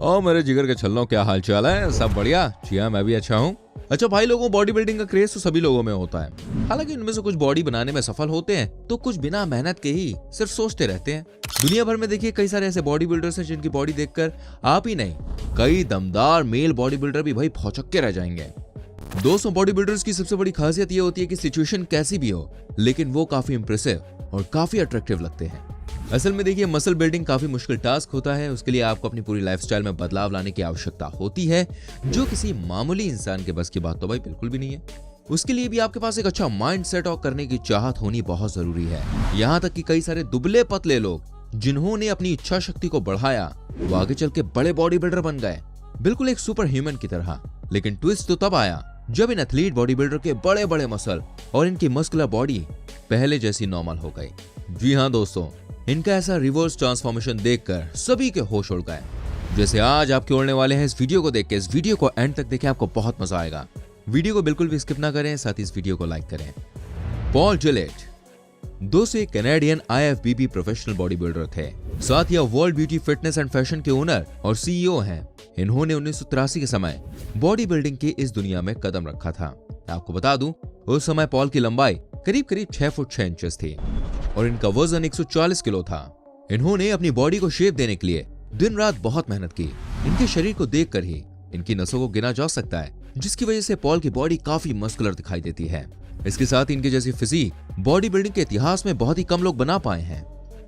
ओ मेरे जिगर के छल्लों, क्या हाल चाल है? सब बढ़िया? जी हाँ, मैं भी अच्छा हूँ। अच्छा भाई लोगों, बॉडी बिल्डिंग का क्रेज तो सभी लोगों में होता है। हालांकि उनमें से कुछ बॉडी बनाने में सफल होते हैं तो कुछ बिना मेहनत के ही सिर्फ सोचते रहते हैं। दुनिया भर में देखिए कई सारे ऐसे बॉडी बिल्डर्स हैं जिनकी बॉडी देखकर आप ही नहीं, कई दमदार मेल बॉडी बिल्डर भी भाई भौचक्के के रह जाएंगे। दोस्तों, बॉडी बिल्डर्स की सबसे बड़ी खासियत ये होती है कि सिचुएशन कैसी भी हो, लेकिन वो काफी इंप्रेसिव और काफी अट्रैक्टिव लगते हैं। असल में देखिए, मसल बिल्डिंग काफी मुश्किल टास्क होता है। उसके लिए आपको अपनी पूरी लाइफस्टाइल में बदलाव लाने की आवश्यकता होती है, जो किसी मामूली इंसान के बस की बात तो भाई बिल्कुल भी नहीं है। उसके लिए भी आपके पास एक अच्छा माइंड सेट और करने की चाहत होनी बहुत जरूरी है। यहाँ तक कि कई सारे दुबले पतले लोग जिन्होंने अपनी इच्छा शक्ति को बढ़ाया, वो आगे चल के बड़े बॉडी बिल्डर बन गए, बिल्कुल एक सुपर ह्यूमन की तरह। लेकिन ट्विस्ट तो तब आया जब इन एथलीट बॉडी बिल्डर के बड़े बड़े मसल और इनकी मस्कुलर बॉडी पहले जैसी नॉर्मल हो गई। जी हाँ दोस्तों, इनका ऐसा रिवर्स ट्रांसफॉर्मेशन देखकर सभी के होश उड़ गए। जैसे आज आपके उड़ने वाले हैं इस वीडियो को देख के। इस वीडियो को एंड तक देखें, आपको बहुत मजा आएगा। वीडियो को बिल्कुल भी स्किप ना करें, साथ ही इस वीडियो को लाइक करें। पॉल जिलेट दोस्तों एक Canadian IFBB professional body builder थे, साथ ही world beauty fitness and fashion के ओनर और CEO हैं। इन्होंने 1983 के समय बॉडी बिल्डिंग की इस दुनिया में कदम रखा था। आपको बता दूं, उस समय पॉल की लंबाई करीब 6 फुट 6 इंचेस थी और इनका वजन 140 किलो था। इन्होंने अपनी बॉडी को शेप देने के लिए दिन रात बहुत मेहनत की। इनके शरीर को देखकर ही इनकी नसों को गिना जा सकता है, जिसकी वजह से पॉल की बॉडी काफी मस्कुलर दिखाई देती है। इसके साथ इनके जैसी फिजिक बॉडी बिल्डिंग के इतिहास में बहुत ही कम लोग बना पाए हैं।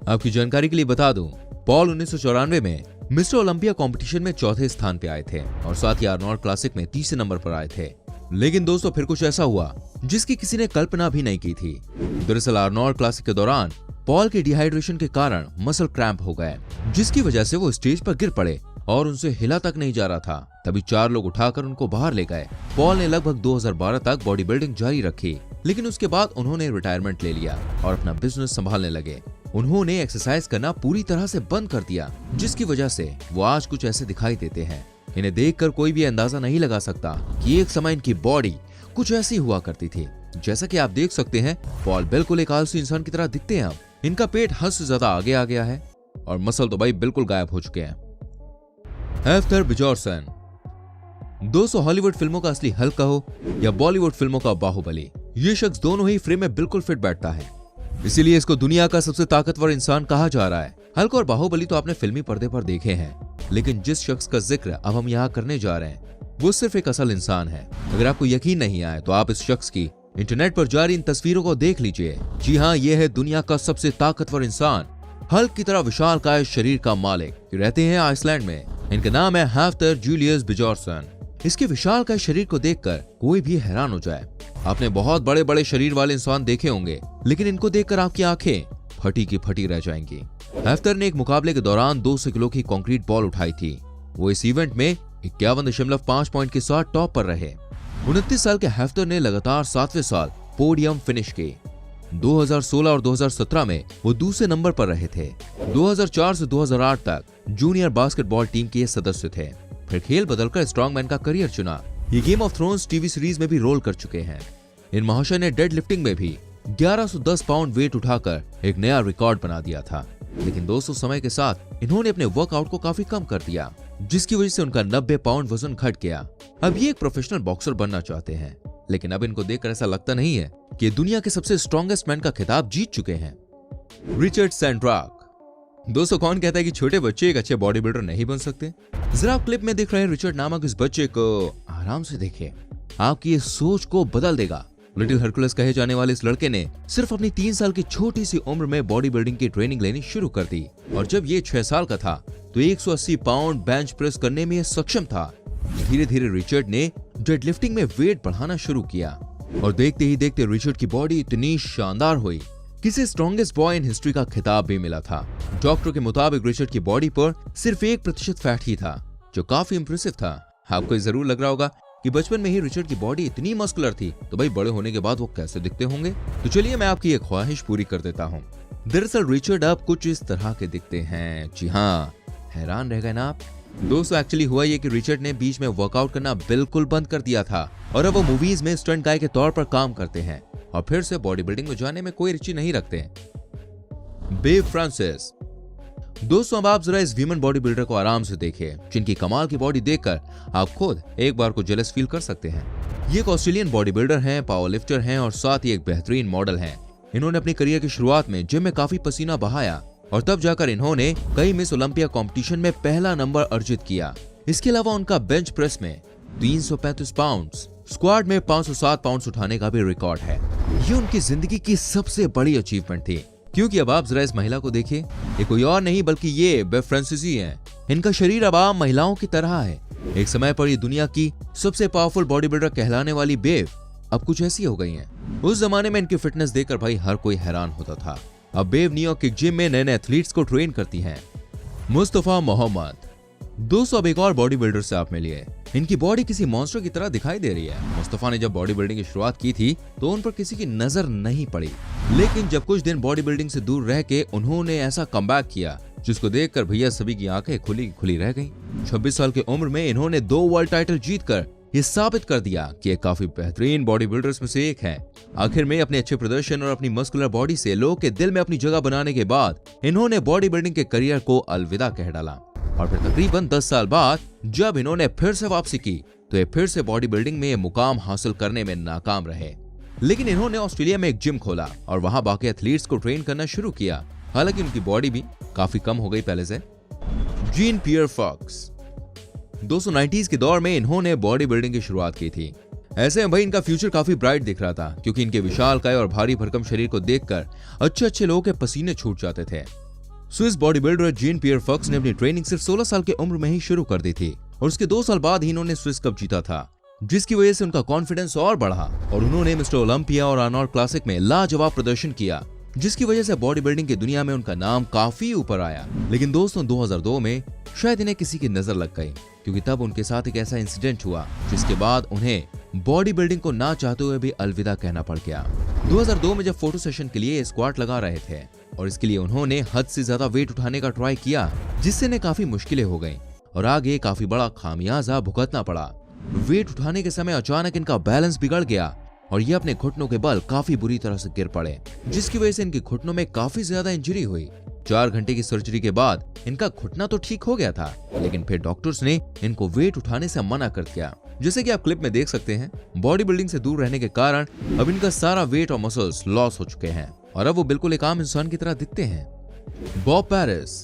आपकी जानकारी के लिए बता दूं, पॉल 1994 में मिस्टर ओलंपिया कंपटीशन में चौथे स्थान पे आए थे और साथ ही आर्नोल्ड क्लासिक में तीसरे नंबर पर आए थे। लेकिन दोस्तों फिर कुछ ऐसा हुआ जिसकी किसी ने कल्पना भी नहीं की थी। दरअसल आर्नोल्ड क्लासिक के दौरान पॉल के डिहाइड्रेशन के कारण मसल क्रैम्प हो गए, जिसकी वजह से वो स्टेज पर गिर पड़े और उनसे हिला तक नहीं जा रहा था। तभी 4 लोग उठाकर उनको बाहर ले गए। पॉल ने लगभग 2012 तक बॉडी बिल्डिंग जारी रखी, लेकिन उसके बाद उन्होंने रिटायरमेंट ले लिया और अपना बिजनेस संभालने लगे। उन्होंने एक्सरसाइज करना पूरी तरह से बंद कर दिया, जिसकी वजह से वो आज कुछ ऐसे दिखाई देते हैं। इन्हें देखकर कोई भी अंदाजा नहीं लगा सकता कि एक समय इनकी बॉडी कुछ ऐसी हुआ करती थी। जैसा कि आप देख सकते हैं, पॉल बिल्कुल एक आलसी इंसान की तरह दिखते हैं। अब इनका पेट हद से ज्यादा आगे आ गया है और मसल तो भाई बिल्कुल गायब हो चुके हैं। हेफ्तर बिजॉर्सन दोस्तों, हॉलीवुड फिल्मों का असली हल्क कहो या बॉलीवुड फिल्मों का बाहुबली, ये शख्स दोनों ही फ्रेम में बिल्कुल फिट बैठता है। इसीलिए इसको दुनिया का सबसे ताकतवर इंसान कहा जा रहा है। हल्क और बाहुबली तो आपने फिल्मी पर्दे पर देखे हैं, लेकिन जिस शख्स का जिक्र अब हम यहाँ करने जा रहे हैं वो सिर्फ एक असल इंसान है। अगर आपको यकीन नहीं आए तो आप इस शख्स की इंटरनेट पर जारी इन तस्वीरों को देख लीजिए। जी हाँ, ये है दुनिया का सबसे ताकतवर इंसान, हल्क की तरह विशालकाय शरीर का मालिक। ये रहते हैं आइसलैंड में। इनका नाम है हेफ्तर जूलियस बिजॉर्सन। इसके विशालकाय शरीर को देखकर कोई भी हैरान हो जाए। आपने बहुत बड़े बड़े शरीर वाले इंसान देखे होंगे, लेकिन इनको देखकर आपकी आंखें फटी की फटी रह जाएंगी। हेफ्तर ने एक मुकाबले के दौरान 200 किलो की कंक्रीट बॉल उठाई थी। वो इस इवेंट में 51.5 पॉइंट के साथ टॉप पर रहे। 29 साल के हेफ्तर ने लगातार 7वें साल पोडियम फिनिश की। 2016 और 2017 में वो दूसरे नंबर पर रहे थे। 2004 से 2008 तक जूनियर बास्केटबॉल टीम के सदस्य थे। फिर खेल बदलकर स्ट्रॉन्गमैन का करियर चुना। ये game of thrones TV series में भी रोल कर चुके हैं। इन महाशय ने डेड लिफ्टिंग में भी 1110 पाउंड वेट उठाकर एक नया रिकॉर्ड बना दिया था। लेकिन दोस्तों समय के साथ इन्होंने अपने वर्कआउट को काफी कम कर दिया, जिसकी वजह से उनका 90 पाउंड वजन घट गया। अब ये एक प्रोफेशनल बॉक्सर बनना चाहते हैं, लेकिन अब इनको देखकर ऐसा लगता नहीं है कि दुनिया के सबसे स्ट्रॉन्गेस्ट मैन का खिताब जीत चुके हैं। रिचर्ड सैंड्राक दोस्तों, कौन कहता है कि छोटे बच्चे एक अच्छे बॉडी बिल्डर नहीं बन सकते? जरा आप क्लिप में देख रहे हैं रिचर्ड नामक इस बच्चे को आराम से देखिए, आपकी इस सोच को बदल देगा। लिटिल हरकुलस कहे जाने वाले इस लड़के ने सिर्फ अपनी 3 साल की छोटी सी उम्र में बॉडी बिल्डिंग की ट्रेनिंग लेनी शुरू कर दी और जब ये 6 साल का था तो 180 पाउंड बेंच प्रेस करने में सक्षम था। धीरे धीरे रिचर्ड ने डेडलिफ्टिंग में वेट बढ़ाना शुरू किया और देखते ही देखते रिचर्ड की बॉडी इतनी शानदार हुई किसे स्ट्रॉन्गेस्ट बॉय इन हिस्ट्री का खिताब भी मिला था। डॉक्टर के मुताबिक रिचर्ड की बॉडी पर सिर्फ 1% फैट ही था, जो काफी इंप्रेसिव था। आपको जरूर लग रहा होगा कि बचपन में ही रिचर्ड की बॉडी इतनी मस्कुलर थी, तो भाई बड़े होने के बाद वो कैसे दिखते होंगे। तो चलिए मैं आपकी एक ख्वाहिश पूरी कर देता हूँ। दरअसल रिचर्ड अब कुछ इस तरह के दिखते हैं। जी हाँ, हैरान रह गए ना आप? दोस्तों एक्चुअली हुआ ये कि रिचर्ड ने बीच में वर्कआउट करना बिल्कुल बंद कर दिया था और अब वो मूवीज में स्टंट गाय के तौर पर काम करते हैं और फिर से बॉडी बिल्डिंग में जाने में कोई रुचि नहीं रखते। बेव फ्रांसिस दोस्तों अब आप जरा इस वीमन बॉडी बिल्डर को आराम से देखिए, जिनकी कमाल की बॉडी देखकर आप खुद एक बार को जेलस फील कर सकते हैं। ये एक ऑस्ट्रेलियन बॉडी बिल्डर हैं, पावर लिफ्टर हैं और साथ ही एक बेहतरीन मॉडल हैं। इन्होंने अपनी करियर की शुरुआत में जिम में काफी पसीना बहाया और तब जाकर इन्होंने कई मिस ओलंपिया कंपटीशन में पहला नंबर अर्जित किया। इसके अलावा उनका बेंच प्रेस में 335 पाउंड, स्क्वाड में 507 पाउंड उठाने का भी रिकॉर्ड है। ये उनकी जिंदगी की सबसे बड़ी अचीवमेंट थी, क्योंकि अब आप जरा इस महिला को देखिए, ये कोई और नहीं बल्कि ये बेव फ्रांसिस ही हैं। इनका शरीर अब आम महिलाओं की तरह है। एक समय पर ये दुनिया की सबसे पावरफुल बॉडी बिल्डर कहलाने वाली बेव अब कुछ ऐसी हो गई हैं। उस जमाने में इनकी फिटनेस देखकर भाई हर कोई हैरान होता था। अब बेव न्यूयॉर्क के जिम में नए नए एथलीट्स को ट्रेन करती हैं। मुस्तफा मोहम्मद। दोस्तों अब एक और बॉडी बिल्डर से आप मिलिए। इनकी बॉडी किसी मॉन्स्टर की तरह दिखाई दे रही है। मुस्तफा ने जब बॉडी बिल्डिंग की शुरुआत की थी तो उन पर किसी की नजर नहीं पड़ी, लेकिन जब कुछ दिन बॉडी बिल्डिंग से दूर रह के उन्होंने ऐसा कमबैक किया जिसको देखकर भैया सभी की आंखें खुली खुली रह गईं। 26 साल की उम्र में इन्होंने 2 वर्ल्ड टाइटल जीतकर ये साबित कर दिया कि ये काफी बेहतरीन बॉडी बिल्डर्स में से एक है। आखिर में अपने अच्छे प्रदर्शन और अपनी मस्कुलर बॉडी से लोगों के दिल में अपनी जगह बनाने के बाद इन्होंने बॉडी बिल्डिंग के करियर को अलविदा कह डाला और फिर तकरीबन 10 साल बाद जब इन्होंने फिर से वापसी की तो ये फिर से बॉडी बिल्डिंग में मुकाम हासिल करने में नाकाम रहे। लेकिन इन्होंने ऑस्ट्रेलिया में एक जिम खोला और वहां बाकी एथलीट्स को ट्रेन करना शुरू किया। हालांकि उनकी बॉडी भी काफी कम हो गई पहले से। जीन पियर फॉक्स। 1990s के दौर में इन्होंने बॉडी बिल्डिंग की शुरुआत की थी। ऐसे में भाई इनका फ्यूचर काफी ब्राइट दिख रहा था, क्योंकि इनके विशालकाय और भारी भरकम शरीर को देखकर अच्छे लोगों के पसीने छूट जाते थे। स्विस बॉडी बिल्डर जीन पियर फॉक्स ने अपनी ट्रेनिंग सिर्फ 16 साल की उम्र में ही शुरू कर दी थी और उसके 2 साल बाद ही इन्होंने स्विस कप जीता था, जिसकी वजह से उनका कॉन्फिडेंस और बढ़ा और उन्होंने मिस्टर ओलंपिया और आर्नोल्ड क्लासिक में लाजवाब प्रदर्शन किया, जिसकी वजह से बॉडी बिल्डिंग की दुनिया में उनका नाम काफी ऊपर आया। लेकिन दोस्तों 2002 में शायद इन्हें किसी की नजर लग गई, क्योंकि तब उनके साथ एक ऐसा इंसिडेंट हुआ जिसके बाद उन्हें बॉडी बिल्डिंग को ना चाहते हुए भी अलविदा कहना पड़ गया। 2002 में जब फोटो सेशन के लिए स्क्वाट लगा रहे थे और इसके लिए उन्होंने हद से ज्यादा वेट उठाने का ट्राई किया, जिससे इन्हें काफी मुश्किलें हो गईं और आगे काफी बड़ा खामियाजा भुगतना पड़ा। वेट उठाने के समय अचानक इनका बैलेंस बिगड़ गया और ये अपने घुटनों के बल काफी बुरी तरह से गिर पड़े, जिसकी वजह से इनके घुटनों में काफी ज्यादा इंजरी हुई। 4 घंटे की सर्जरी के बाद इनका घुटना तो ठीक हो गया था, लेकिन फिर डॉक्टर्स ने इनको वेट उठाने से मना कर दिया। जैसे कि आप क्लिप में देख सकते हैं, बॉडी बिल्डिंग से दूर रहने के कारण अब इनका सारा वेट और मसल्स लॉस हो चुके हैं और अब वो बिल्कुल एक आम इंसान की तरह दिखते हैं। Bob Paris.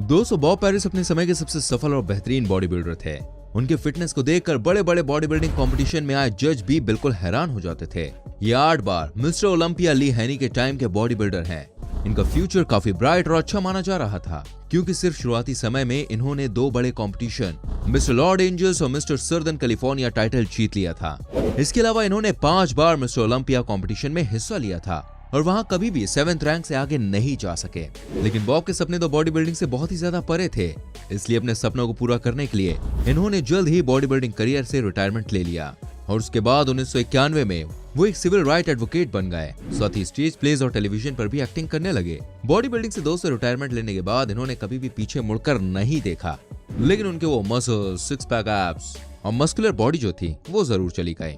दोस्तों बॉब पेरिस अपने समय के सबसे सफल और बेहतरीन बॉडी बिल्डर थे। उनके फिटनेस को देखकर बड़े बड़े बॉडी बिल्डिंग कॉम्पिटिशन में आए जज भी बिल्कुल हैरान हो जाते थे। ये 8 बार मिस्टर ओलंपिया ली हैनी के टाइम के बॉडी बिल्डर हैं। इनका फ्यूचर काफी ब्राइट और अच्छा माना जा रहा था, क्योंकि सिर्फ शुरुआती समय में इन्होंने 2 बड़े कंपटीशन मिस्टर लॉर्ड एंजल्स और मिस्टर सर्दन कैलिफोर्निया टाइटल जीत लिया था। इसके अलावा इन्होंने 5 बार मिस्टर ओलंपिया कंपटीशन में हिस्सा लिया था और वहां कभी भी 7th रैंक से आगे नहीं जा सके। लेकिन बॉब के सपने तो बॉडी बिल्डिंग से बहुत ही ज्यादा परे थे, इसलिए अपने सपनों को पूरा करने के लिए इन्होंने जल्द ही बॉडी बिल्डिंग करियर से रिटायरमेंट ले लिया और उसके बाद 1991 में वो एक सिविल राइट एडवोकेट बन गए। साथ ही स्टेज प्लेज और टेलीविजन पर भी एक्टिंग करने लगे। बॉडी बिल्डिंग से दोस्तों रिटायरमेंट लेने के बाद इन्होंने कभी भी पीछे मुड़कर नहीं देखा, लेकिन उनके वो मसल, 6 पैक एब्स और मस्कुलर बॉडी जो थी वो जरूर चली गई।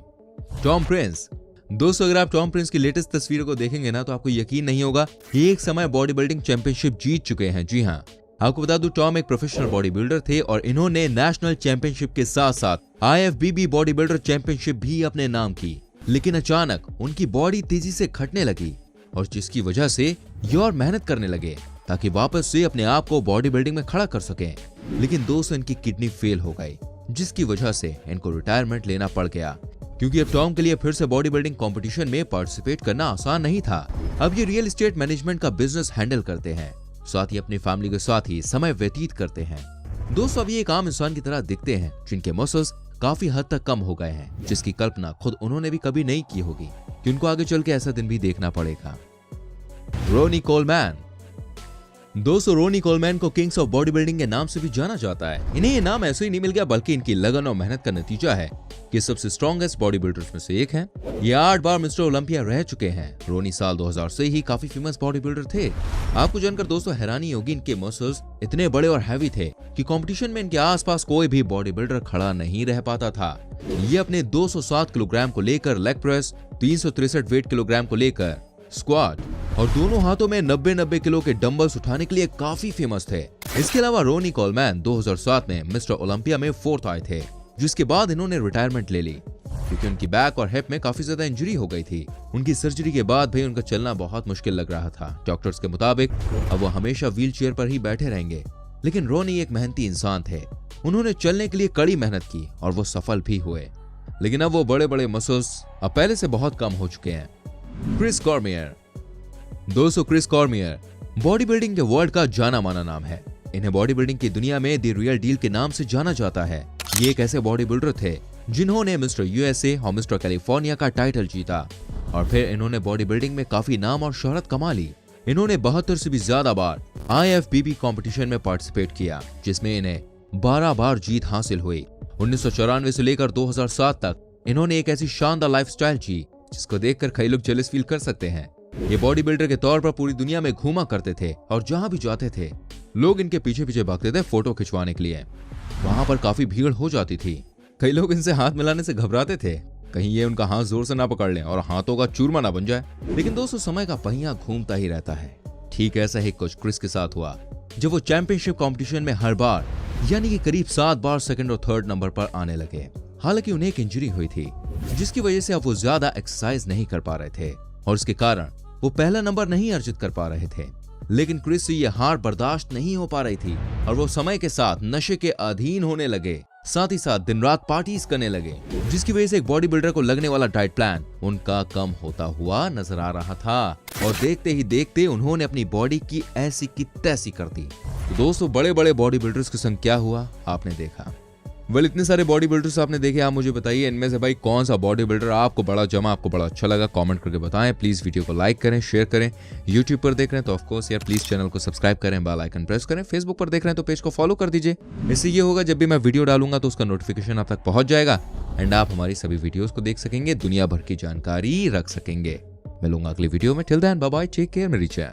Tom Prince. दोस्तों अगर आप टॉम प्रिंस की लेटेस्ट तस्वीरों को देखेंगे ना तो आपको यकीन नहीं होगा कि एक समय बॉडी बिल्डिंग चैंपियनशिप जीत चुके हैं। जी हाँ, आपको बता दूं टॉम एक प्रोफेशनल बॉडी बिल्डर थे और इन्होंने नेशनल चैंपियनशिप के साथ साथ IFBB बॉडी बिल्डर चैंपियनशिप भी अपने नाम की। लेकिन अचानक उनकी बॉडी तेजी से घटने लगी और जिसकी वजह से ये और मेहनत करने लगे ताकि वापस से अपने आप को बॉडी बिल्डिंग में खड़ा कर सके। लेकिन दोस्तों इनकी किडनी फेल हो गई, जिसकी वजह से इनको रिटायरमेंट लेना पड़ गया, क्योंकि अब टॉम के लिए फिर से बॉडी बिल्डिंग कंपटीशन में पार्टिसिपेट करना आसान नहीं था। अब ये रियल एस्टेट मैनेजमेंट का बिजनेस हैंडल करते हैं, साथ ही अपनी फैमिली के साथ ही समय व्यतीत करते हैं। दोस्तों अब ये एक आम इंसान की तरह दिखते हैं, जिनके मसल्स काफी हद तक कम हो गए हैं, जिसकी कल्पना खुद उन्होंने भी कभी नहीं की होगी कि उनको आगे चल के ऐसा दिन भी देखना पड़ेगा। Ronnie Coleman. दोस्तों रोनी कोलमैन को किंग्स ऑफ बॉडी बिल्डिंग के नाम से भी जाना जाता है। इन्हें ये नाम ऐसे ही नहीं मिल गया, बल्कि इनकी लगन और मेहनत का नतीजा है कि सबसे स्ट्रॉन्गेस्ट बॉडी बिल्डर्स में से एक हैं। ये 8 बार मिस्टर ओलंपिया रह चुके हैं। रोनी साल 2000 से ही काफी फेमस बॉडी बिल्डर थे। आपको जानकर दोस्तों हैरानी होगी, इनके मसल्स इतने बड़े और हैवी थे कि कंपटीशन में इनके आसपास कोई भी बॉडी बिल्डर खड़ा नहीं रह पाता था। ये अपने 207 किलोग्राम को लेकर लेग प्रेस, 363 वेट किलोग्राम को लेकर स्क्वाट और दोनों हाथों में 90-90 किलो के डंबल्स उठाने के लिए काफी फेमस थे। इसके अलावा रोनी कोलमैन 2007 में मिस्टर ओलंपिया में 4th आए थे, जिसके बाद इन्होंने रिटायरमेंट ले ली क्योंकि उनकी बैक और हिप में काफी ज्यादा इंजरी हो गई थी। उनकी सर्जरी के बाद भी उनका चलना बहुत मुश्किल लग रहा था। डॉक्टर्स के मुताबिक अब वो हमेशा व्हील चेयर पर ही बैठे रहेंगे। लेकिन रोनी एक मेहनती इंसान थे। उन्होंने चलने के लिए कड़ी मेहनत की और वो सफल भी हुए। लेकिन अब वो बड़े बड़े मसल्स अब पहले से बहुत कम हो चुके हैं। Chris Cormier. दोस्तों, क्रिस कॉर्मियर बॉडी बिल्डिंग के वर्ल्ड का जाना माना नाम है। इन्हें बॉडी बिल्डिंग की दुनिया में द रियल डील के नाम से जाना जाता है। ये एक ऐसे बॉडी बिल्डर थे जिन्होंने मिस्टर यूएसए और मिस्टर कैलिफोर्निया का टाइटल जीता और फिर इन्होंने बॉडी बिल्डिंग में काफी नाम और शोहरत कमा ली। इन्होंने 72 से भी ज्यादा बार IFBB कंपटीशन में पार्टिसिपेट किया, जिसमें इन्हें 12 बार जीत हासिल हुई। 1994 से लेकर 2007 तक इन्होंने एक ऐसी शानदार लाइफस्टाइल जी जिसको देखकर कई लोग जेलस फील कर सकते हैं। ये बॉडी बिल्डर के तौर पर पूरी दुनिया में घूमा करते थे और जहां भी जाते थे लोग इनके पीछे पीछे भागते थे फोटो खिंचवाने के लिए। वहां पर काफी भीड़ हो जाती थी। कई लोग इनसे हाथ मिलाने से घबराते थे, कहीं ये उनका हाथ जोर से ना पकड़ लें और हाथों का चूरमा ना बन जाए। लेकिन दोस्तों, समय का पहिया घूमता ही रहता है। ठीक ऐसा ही कुछ क्रिस के साथ हुआ जब वो चैंपियनशिप कंपटीशन में हर बार यानी कि करीब 7 बार सेकंड और थर्ड नंबर पर आने लगे। हालांकि उन्हें एक इंजरी हुई थी जिसकी वजह से अब वो ज्यादा एक्सरसाइज नहीं कर पा रहे थे और इसके कारण वो पहला नंबर नहीं अर्जित कर पा रहे थे। लेकिन क्रिस से ये हार बर्दाश्त नहीं हो पा रही थी और वो समय के साथ नशे के अधीन होने लगे, साथ ही साथ दिन रात पार्टीज करने लगे, जिसकी वजह से एक बॉडी बिल्डर को लगने वाला डाइट प्लान उनका कम होता हुआ नजर आ रहा था और देखते ही देखते उन्होंने अपनी बॉडी की ऐसी की तैसी कर दी। तो दोस्तों, बड़े बड़े बॉडी बिल्डर्स के संग क्या हुआ आपने देखा। इतने सारे बॉडी बिल्डर्स आपने देखे, आप मुझे बताइए इनमें से भाई कौन सा बॉडी बिल्डर आपको बड़ा जमा, आपको बड़ा अच्छा लगा, कमेंट करके बताएं। प्लीज वीडियो को लाइक करें, शेयर करें। यूट्यूब पर देख रहे हैं तो ऑफ कोर्स यार प्लीज चैनल को सब्सक्राइब करें, बेल आइकन प्रेस करें। फेसबुक पर देख रहे हैं तो पेज को फॉलो कर दीजिए। इससे ये होगा जब भी मैं वीडियो डालूंगा तो उसका नोटिफिकेशन आप तक पहुंच जाएगा एंड आप हमारी सभी वीडियोस को देख सकेंगे, दुनिया भर की जानकारी रख सकेंगे। मिलूंगा अगली वीडियो में। Till then bye bye, take care मेरी चैन।